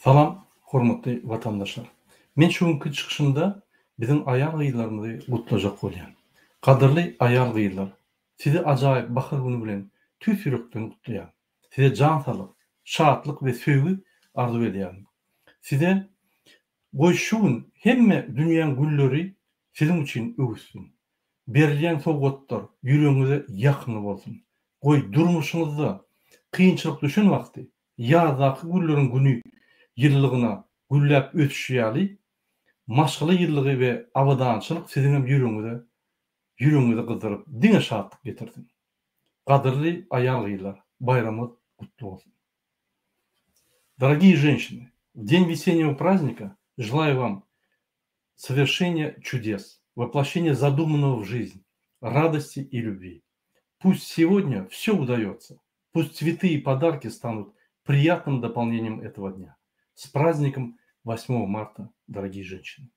Salam, hormatly vatandaşlar. Men şu günkü çıkışımda bizim ayal gıylarımızı kutlayacak bolýan. Kadırly ayal gıylar, sizi ajaýyp bahar günü bilen tüs ýürekden kutlaýan. Size can salyk, şatlyk we söýgü arzu edýän. Size goý şu gün hemme dünýäň gülleri sizin üçin öwüssin. Berilýän sowgatlar ýüregiňize ýakyn bolsun. Goý durmuşyňyzda kynçylyk düşen wagty ýazdaky gülleriň güni ýyllygyna gülläp ötüşýäli, maşgaly ýyllygy we awadançylyk sizin hem ýüregiňize gyzyryp diňe şatlyk getirsin. Kadırly ayal gıylar, bayramyňyz kutly bolsun. Дорогие женщины, в день весеннего праздника желаю вам совершения чудес, воплощения задуманного в жизнь, радости и любви. Пусть сегодня все удается, пусть цветы и подарки станут приятным дополнением этого дня. С праздником 8 марта, дорогие женщины!